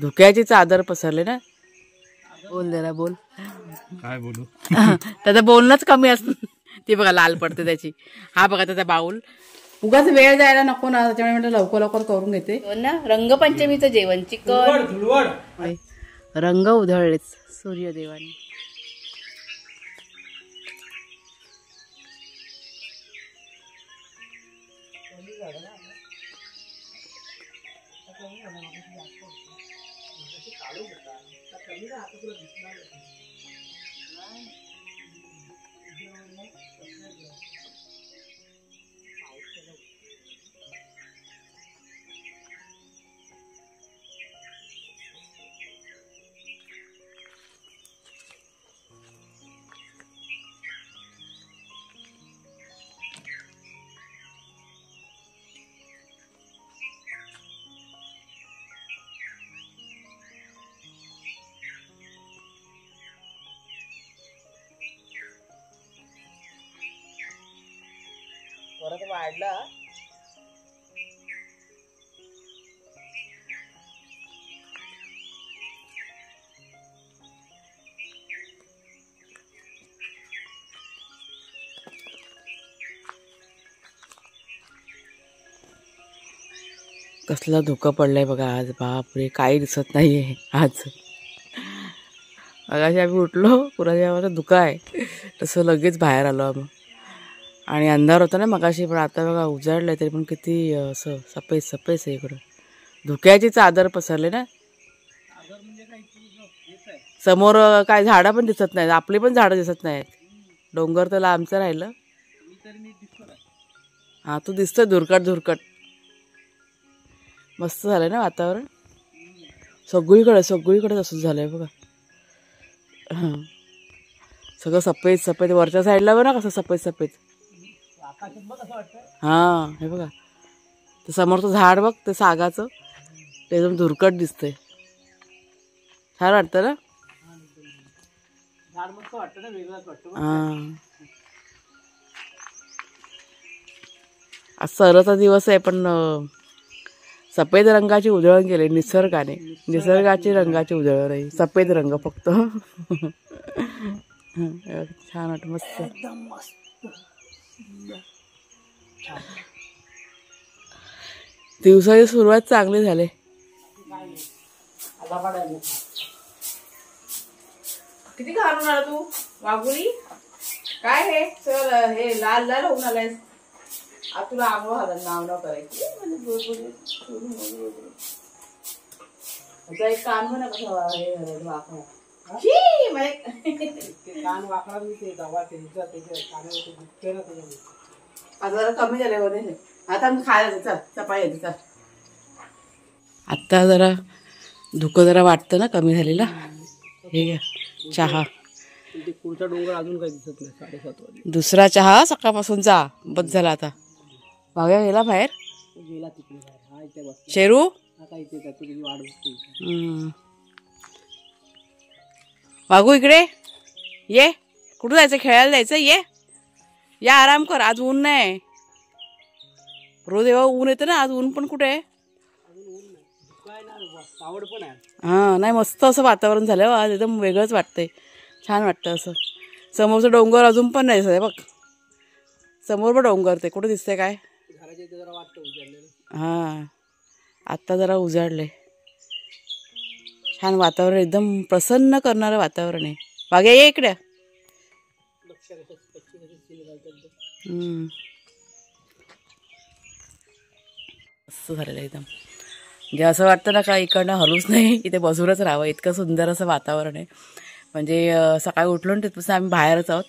धुक्याची चादर पसरले ना. बोल जरा बोल. काय बोलू. त्याचं बोलणंच कमी असतं. ती बघा लाल पडते त्याची. हा बघा त्याचा बाऊल. उगाच वेळ जायला नको ना, त्याच्यामुळे म्हटलं लवकर लवकर करून घेते ना. रंगपंचमीचं जेवण चिकन. रंग उधळलेच सूर्यदेवाने. परत वाढला. कसला धुकं पडलाय बघा आज. बापरे काही दिसत नाहीये आज. अगाशी आम्ही उठलो पुराच्या धुका आहे तसं लगेच बाहेर आलो आम्ही. आणि अंधार होता ना मगाशी, पण आता बघा उजाडलाय तरी पण किती असं सफेद सफेद आहे इकडं. धुक्याची चादर पसरले ना. समोर काय झाडं पण दिसत नाहीत, आपली पण झाडं दिसत नाहीत. डोंगर तर लांबचं राहिलं. हा तू दिसतोय धुरकट धुरकट. मस्त झालंय ना वातावरण. सगळीकडे तसंच झालंय बघा. सगळं सफेद सफेद. वरच्या साईडला बघा ना कसं सफेद सफेद. हा हे बघा ते समोरचं झाड बघ ते सागाचं, ते एकदम धुरकट दिसतंय. छान वाटतं ना. हा आज सरचा दिवस आहे, पण सफेद रंगाची उधळण केली निसर्गाने. निसर्गाची रंगाची उधळण आहे, सफेद रंग फक्त. छान वाटत. मस्त एकदम मस्त. दिवसाची सुरुवात चांगली झाली. किती घालून आला तू वाघुरी. काय हे सर हे लाल लाल होऊन आलायस. आज तुला आंघोळ घालायला नाव नाव करायची. एक कान म्हणा कसा हे वाकडा. कान वाकडा जरा कमी झाले मध्ये. आता आम्ही खायला चल चपाई येते चल. आत्ता जरा धुकं जरा वाटतं ना कमी झालेला. हे घ्या चहा. पुढचा डोंगर अजून काही दिसत नाही. 7:30 वाजले. दुसरा चहा सकाळपासूनचा बस झाला. आता भाव्या गेला बाहेर. गेला तिकडे शेरू. वाघू इकडे ये. कुठं जायचं. खेळायला जायचं. ये या आराम कर. आज ऊन नाही. रोज एव्हा ऊन येतं ना, आज ऊन पण कुठे आहे. हा नाही मस्त असं वातावरण झालं आज. एकदम वेगळंच वाटतंय. छान वाटतं असं. समोरचं डोंगर अजून पण नाही दिसत बघ. समोर पण डोंगर ते कुठे दिसतंय काय. हा आत्ता जरा उजाडले. छान वातावरण एकदम प्रसन्न करणारं वातावरण आहे. बागे ये इकडे. मस्त झालेलं एकदम. म्हणजे असं वाटतं ना का इकडनं हलूच नाही, इथे बसूनच राहावं. इतकं सुंदर असं वातावरण आहे. म्हणजे सकाळी उठलो ना तिथपासून आम्ही बाहेरच आहोत.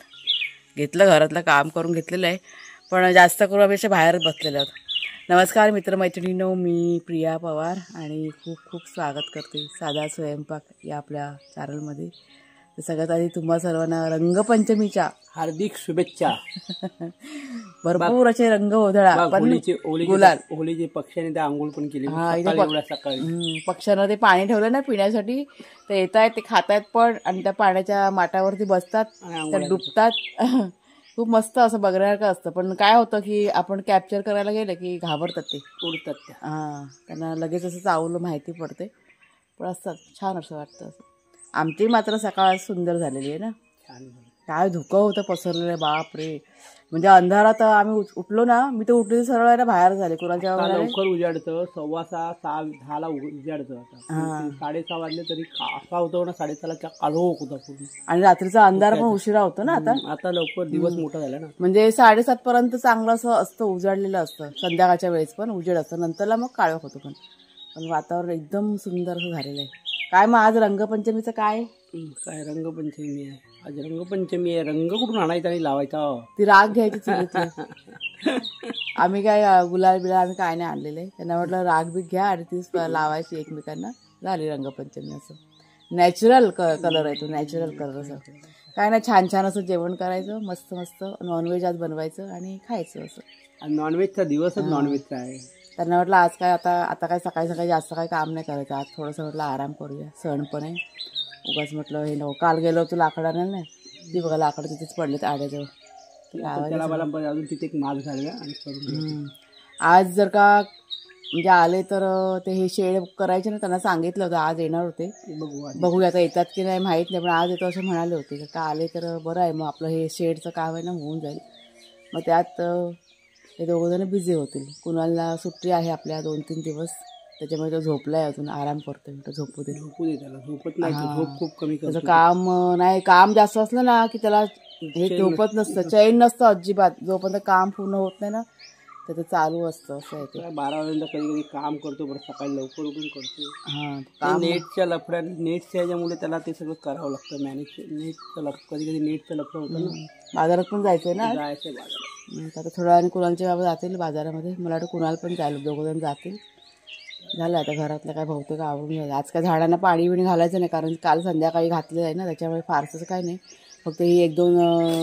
घेतलं घरातलं काम करून घेतलेलं आहे, पण जास्त करून आम्ही अशा बाहेरच बसलेले आहोत. नमस्कार मित्रमैत्रिणींनो, मी प्रिया पवार आणि खूप खूप स्वागत करते साधा स्वयंपाक या आपल्या चॅनलमध्ये. तर सगळ्यात आधी तुम्हा सर्वांना रंगपंचमीच्या हार्दिक शुभेच्छा. भरपूर असे रंग उधळा. पण गुलाल होळीचे पक्ष्याने त्या आंघोळ पण केली. सकाळी पक्ष्यांना ते पाणी ठेवलं ना पिण्यासाठी, ते येत आहेत, ते खात आहेत पण, आणि त्या पाण्याच्या माठावरती बसतात, त्या डुबतात. खूप मस्त असं बघण्यासारखं असतं. पण काय होतं की आपण कॅप्चर करायला गेलं की घाबरतात, ते उडतात. हां त्यांना लगेच असं चावलं माहिती पडते. पण असतात छान असं वाटतं. आमची मात्र सकाळ सुंदर झालेली आहे ना. छान झालं. काय धुकं होतं पसरलेलं, बाप रे. म्हणजे अंधारात आम्ही उठलो ना, मी तर उठली सरळ आहे ना बाहेर झाले कुणाच्या आता वगैरे. लवकर उजाडतं 6:15 6:10 उजाडतं. आता 6:30 वाजले तरी असा होतो ना 6:30 काळोख होता पूर्ण. आणि रात्रीचा अंधार पण उशिरा होतो ना आता. आता लवकर दिवस मोठा झाला ना. म्हणजे 7:30 पर्यंत चांगलं असं असतं, उजाडलेलं असतं. संध्याकाळच्या वेळेस पण उजेड असतं, नंतरला मग काळोख होतो. पण वातावरण एकदम सुंदर असं झालेलं आहे. काय मग आज रंगपंचमीचं काय? काय रंगपंचमी आहे आज. रंगपंचमी आहे. रंग कुठून आणायचा आणि लावायचा? ती राग घ्यायची चुलीतलं. आम्ही काय गुलाल बिलाल आम्ही काय नाही आणलेले. त्यांना म्हटलं राग बी घ्या आणि तीच लावायची एकमेकांना. झाली रंगपंचमी. असं नॅचरल कलर आहे तो, नॅचरल कलर. असं काय नाही, छान छान असं जेवण करायचं, मस्त मस्त नॉनव्हेज आज बनवायचं आणि खायचं. असं नॉनव्हेजचा दिवसच नॉनव्हेजचा आहे. त्यांना म्हटलं आज काय आता काय सकाळी सकाळी जास्त काही काम नाही करायचं, आज थोडंसं म्हटलं आराम करूया, सण पण आहे. उगाच म्हटलं हे नको. काल गेलो होतो लाकडाने नाही, ती बघा लाकडं तिथेच पडलेत आड्याजवळ. त्याला मला अजून तिथे एक माल घालूया आणि करून. आज जर का म्हणजे आले तर ते हे शेड करायचे ना, त्यांना सांगितलं होतं आज येणार होते. बघूया आता येतात की नाही माहीत नाही, पण आज येतो असं म्हणाले होते. जर का आले तर बरं आहे, मग आपलं हे शेडचं काम आहे ना होऊन जाईल. मग त्यात हे दोघंजणं बिझी होतील. कुणाला सुट्टी आहे आपल्या 2-3 दिवस, त्याच्यामुळे तो झोपलाय अजून, आराम करतोय. झोपू दे त्याला. झोपत नाही, झोप खूप कमी. त्याचं काम नाही, काम जास्त असलं ना की त्याला हे झोपत नसतं, चैन नसतं अजिबात. जोपर्यंत काम पूर्ण होत नाही ना त्याचं चालू असतं. असं आहे ते. 12 वाजता कधी कधी काम करतो, बरं सकाळी लवकर उठून करतो. हां, नेटच्या लफड्याने, नेटच्या ह्याच्यामुळे त्याला ते सगळं करावं लागतं मॅनेज. नेटचं कधी कधी नेटचं लफडं होतं ना. बाजारात पण जायचंय ना, जायचं बाजारात. आता थोड्या वेळाने कुणालचे बाबा जातील बाजारामध्ये. मला वाटतं कुणाल पण जायला, दोघंजण जातील. झालं आता घरातलं काय बहुतेक आवरून झालं. आज काय झाडांना पाणी बिणी घालायचं नाही, कारण काल संध्याकाळी घातलेलं आहे ना, त्याच्यामुळे फारसंच काय नाही. फक्त ही 1-2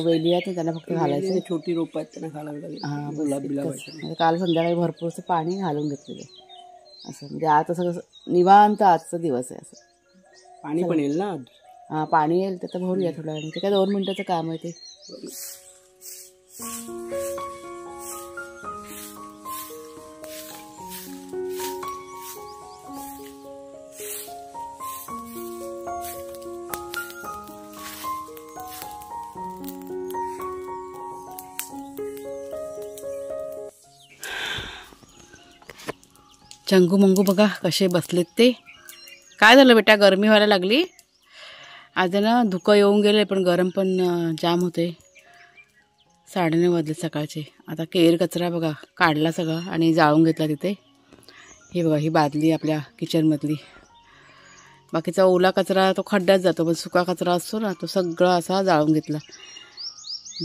वेली आहेत ना, त्यांना फक्त घालायचं. छोटी रोप आहेत त्यांना घालावी लागेल. हां, म्हणजे काल संध्याकाळी भरपूरचं पाणी घालून घेतलेलं आहे. असं म्हणजे आता सगळं निवांत आजचा दिवस आहे. असं पाणी पण येईल ना. हां, पाणी येईल, तर भरूया थोड्या वेळ. ते काय 2 मिनिटाचं काम आहे ते. चंगू मंगू बघा कसे बसलेत ते. काय झालं बेटा, गरमी व्हायला लागली आज ना. धुकं येऊन गेले, पण गरम पण जाम होते. 9:30 वाजले सकाळचे. आता केर कचरा बघा काढला सगळा आणि जाळून घेतला तिथे. हे बघा ही बादली आपल्या किचनमधली. बाकीचा ओला कचरा तो खड्ड्यात जातो, पण सुका कचरा असतो ना तो सगळा असा जाळून घेतला.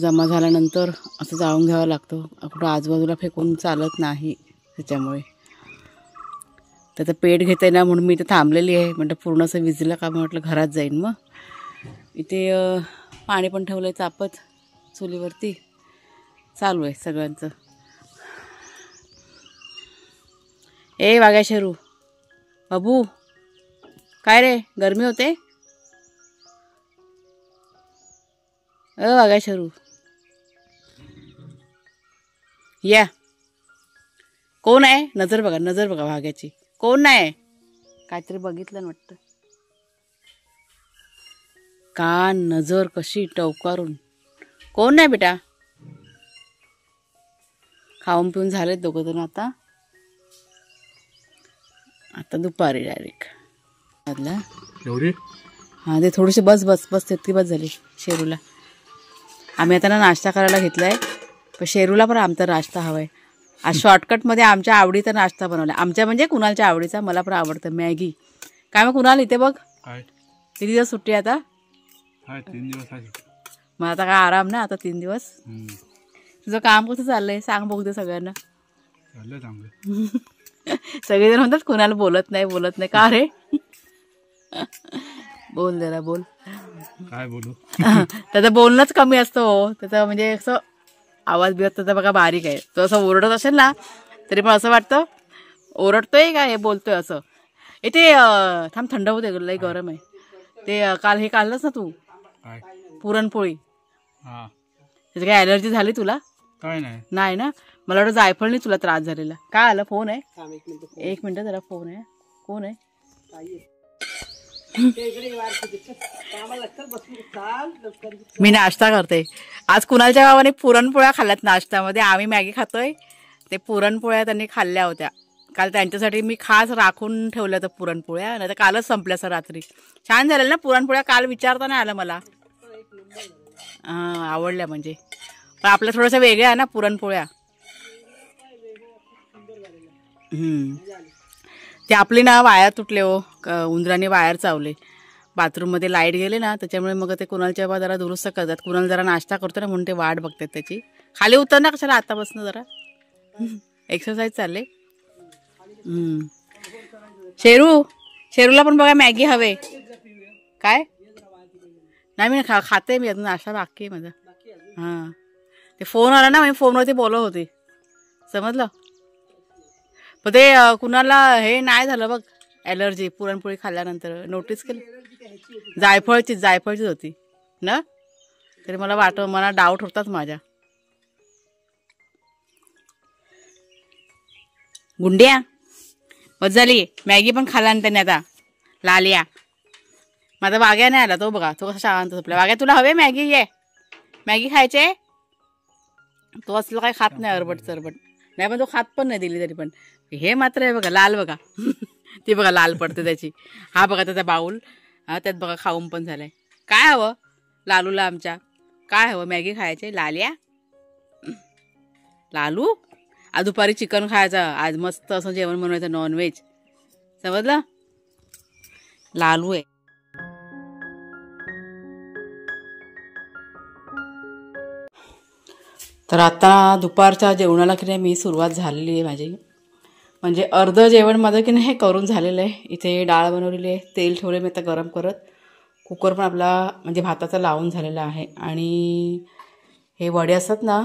जमा झाल्यानंतर असं जाळून घ्यावं लागतो, कुठं आजूबाजूला फेकून चालत नाही. त्याच्यामुळे त्याचं पेट घेते ना, म्हणून मी इथे थांबलेली आहे. म्हटलं पूर्ण असं विजलं का, म्हटलं घरात जाईन. मग इथे पाणी पण ठेवलं आहे चापत चुलीवरती. चालू आहे सगळ्यांचं. ए वाघ्या शेरू बाबू, काय रे गरमी होते? वाघ्या शेरू या. कोण आहे? नजर बघा, नजर बघा वाघ्याची. कोण नाही? काहीतरी बघितलं ना वाटतं. कान नजर कशी टवकारून. कोण नाही बेटा? खाऊन पिऊन झालेत दोघं जण. आता दुपारी डायरेक्ट हां, ते थोडीशी बस तितकी बस झाली शेरूला. आम्ही आता ना नाश्ता करायला घेतला आहे, पण शेरूला पण आमचा नाश्ता हवा आहे. आज शॉर्टकटमध्ये आमच्या आवडीचा नाश्ता बनवला. आमच्या म्हणजे कुणालच्या आवडीचा. मला पण आवडतं मॅगी. काय मग कुणाल इथे बघ, किती दिवस सुट्टी आता? 3 दिवस आहे. मग आता काय आराम ना आता 3 दिवस. तुझं काम कसं चाललंय सांग बघू दे सगळ्यांना. सगळेजण म्हणतात कुणाला बोलत नाही का रे? बोल जरा, बोल. काय बोलू? त्याचं बोलणंच कमी असतं हो. त्याचं म्हणजे असं आवाज बिवाज त्याचा बघा बारीक आहे. तो असं ओरडत असेल ना तरी पण असं वाटतं ओरडतोय का हे बोलतोय असं. इथे थांब, थंड होते, लई गरम आहे. ते काल हे काढलंस ना तू पुरणपोळी, त्याची काय ॲलर्जी झाली तुला? काय नाही ना. मला वाटतं जायफळनी तुला त्रास झालेला. काय आलं? फोन आहे, 1 मिनिट जरा. फोन आहे. कोण आहे? मी नाश्ता करते. आज कुणालच्या गावाने पुरणपोळ्या खाल्ल्यात नाश्त्यामध्ये. आम्ही मॅगी खातोय. ते पुरणपोळ्या त्यांनी खाल्ल्या होत्या काल. त्यांच्यासाठी मी खास राखून ठेवल्या होत्या पुरणपोळ्या. नाही तर कालच संपल्या सर रात्री. छान झालेल्या ना पुरणपोळ्या. काल विचारता नाही आलं मला. हां आवडल्या म्हणजे. पण आपल्या थोड्याशा वेगळ्या आहे ना पुरणपोळ्या. ते आपली ना वायर तुटले हो. उंदराने वायर चावले. बाथरूममध्ये लाईट गेले ना त्याच्यामुळे मग ते कुणालच्या बाबा जरा दुरुस्त करतात. कुणाल जरा नाश्ता करतो ना म्हणून ते वाट बघतात त्याची. खाली उतर ना कशाला आतापासून जरा एक्सरसाइज चालले. शेरूला पण बघा मॅगी हवे. काय नाही मी खाते. मी अजून नाश्ता बाकी आहे माझा. हां ते फोन आला ना मी फोनवरती बोलत होते. समजलं. पण ते कुणाला हे नाही झालं बघ ॲलर्जी पुरणपोळी खाल्ल्यानंतर. नोटीस केलं. जायफळचीच होती ना. तरी मला डाऊट होतात माझ्या. गुंड्या बस झाली. मॅगी पण खाल्ला ना त्याने आता. लालिया माझा वाग्या नाही आला. तो बघा तो कसा शांत झोपला. वाग्या तुला हवे मॅगी. ये मॅगी खायचे. तो असलं काही खात नाही अरबट चरबट. नाही पण तो खात पण नाही दिली तरी पण. हे मात्र आहे बघा लाल बघा. ती बघा लाल पडते त्याची. हा बघा त्याचा बाऊल. हा त्यात बघा खाऊन पण झालाय. काय हवं लालूला आमच्या. काय हवं मॅगी खायचे. लालिया लालू आज दुपारी चिकन खायचं. आज मस्त असं जेवण बनवायचं नॉनव्हेज. समजलं. लालू आहे. तर आता दुपारच्या जेवणाला की नाही मी सुरुवात झालेली आहे माझी. म्हणजे अर्ध जेवण माझं की नाही करून झालेलं आहे. इथे डाळ बनवलेली आहे. तेल ठेवले मी आता गरम करत. कुकर पण आपला म्हणजे भाताचा लावून झालेला आहे. आणि हे वडे असतात ना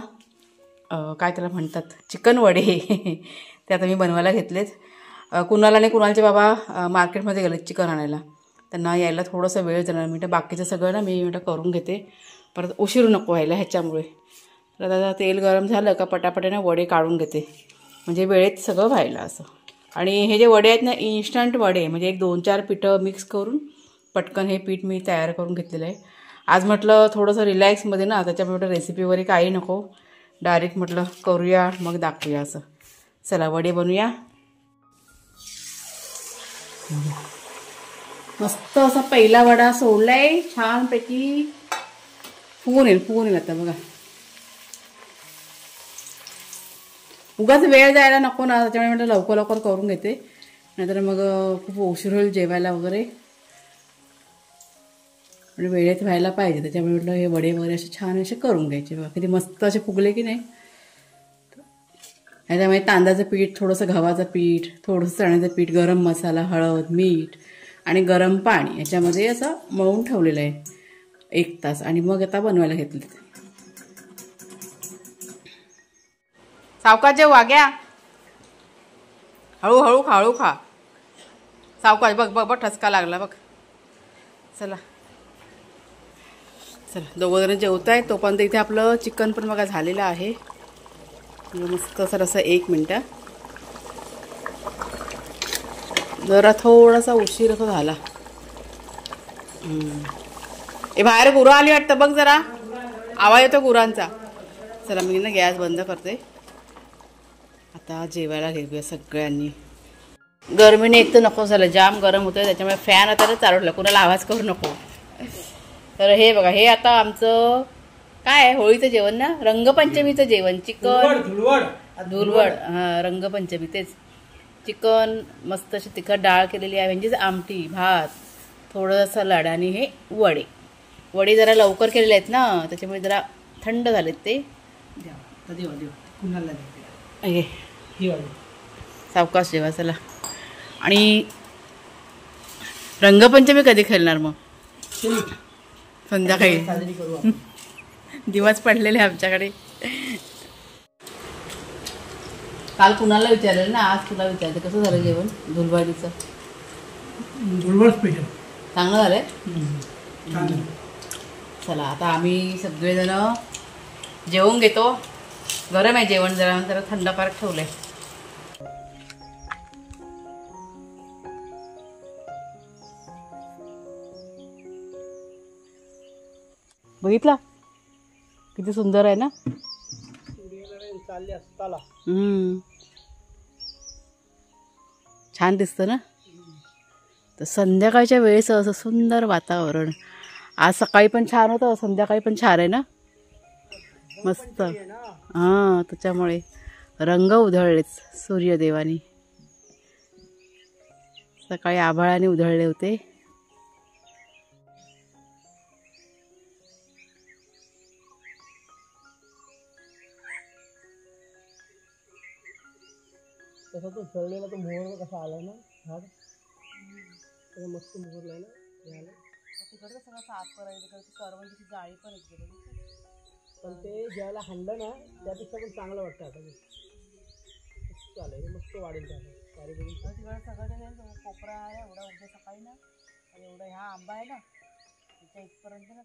काय त्याला म्हणतात चिकन वडे ते आता मी बनवायला घेतलेत. कुणाला आणि कुणालचे बाबा मार्केटमध्ये गेलेत चिकन आणायला. त्यांना यायला थोडंसं वेळ जाणार. मी बाकीचं सगळं ना मी करून घेते. परत उशीर नको व्हायला ह्याच्यामुळे. तर आता तेल गरम झालं का पटापटाने वडे काढून घेते. म्हणजे वेळेत सगळं व्हायला असं. आणि हे जे वडे आहेत ना इन्स्टंट वडे. म्हणजे एक 2-4 पिठं मिक्स करून पटकन हे पीठ मी तयार करून घेतलेलं आहे. आज म्हटलं थोडंसं रिलॅक्समध्ये ना त्याच्यामुळे रेसिपी वगैरे काही नको. डायरेक्ट म्हटलं करूया मग दाखवूया असं. चला वडे बनवूया. मस्त असा पहिला वडा सोडलाय छानपैकी. फुगून येईल आता बघा. उगाच वेळ जायला नको ना त्याच्यामुळे म्हटलं लवकर करून घेते. नाहीतर मग खूप उशीर होईल जेवायला वगैरे. आणि वेळेत व्हायला पाहिजे त्याच्यामुळे म्हटलं हे वडे वगैरे असे छान असे करून घ्यायचे. बघा किती मस्त असे फुगले की नाही. त्याच्यामुळे तांदळाचं पीठ, थोडंसं गव्हाचं पीठ, थोडंसं चण्याचं पीठ, गरम मसाला, हळद, मीठ आणि गरम पाणी याच्यामध्ये असं मळून ठेवलेलं आहे 1 तास. आणि मग आता बनवायला घेतले. सावकाश जेव वाग्या. हळू खा. सावकाश बघ ठसका लागला बघ. चला दोघं जण जेवताय तोपर्यंत इथे आपलं चिकन पण बघा झालेलं आहे. मस्त सर असं 1 मिनटं. जरा थोडासा उशीर असं झाला. हे बाहेर गुरं आली वाटतं बघ. जरा आवाज येतो गुरांचा. चला मी ना गॅस बंद करते. आता जेवायला घेऊया सगळ्यांनी. गरमीने एक तर नको झालं. जाम गरम होतं त्याच्यामुळे फॅन आता चालू ठेवला. कुणाला आवाज करू नको. तर हे बघा हे आता आमचं काय आहे होळीचं जेवण ना. रंगपंचमीचं जेवण. चिकन धुलवड. हां रंगपंचमी तेच. चिकन मस्त अशी तिखट डाळ केलेली आहे. म्हणजेच आमटी भात थोडंसं सलाड आणि हे वडे जरा लवकर केलेले आहेत ना त्याच्यामुळे जरा थंड झालेत ते. सावकाश जेवा चला. आणि रंगपंचमी कधी खेळणार मग. संध्याकाळी दिवस पडलेले आमच्याकडे. काल कुणाला विचारलं ना आज तुला विचारते कसं झालं जेवण धुलवडीचं. स्पेशल चांगलं झालंय. चला आता आम्ही सगळेजण जेवून घेतो. गरम आहे जेवण जरा थंड करत ठेवलंय. बघितला किती सुंदर आहे ना. चालले असताला छान दिसतं ना. तर संध्याकाळच्या वेळेस असं सुंदर वातावरण. आज सकाळी पण छान होतं, संध्याकाळी पण छान आहे ना, मस्त. हां, त्याच्यामुळे रंग उधळलेच सूर्यदेवानी. सकाळी आभाळाने उधळले होते. तसा तो चढलेला तो मोहर कसा आला ना झाड, मस्त मोहरला ना झालं. तिकडचं सगळं साफ करायचं, तिकडची करवंदीची जाळी पण येते. पण ते ज्याला हाणलं ना त्यापेक्षा पण चांगलं वाटतं. आता चालेल, मस्त वाढेल त्याला तिकडे सगळं कोपरा आहे एवढा. उद्या सकाळी ना एवढा ह्या आंबा आहे ना त्याच्या इथपर्यंत ना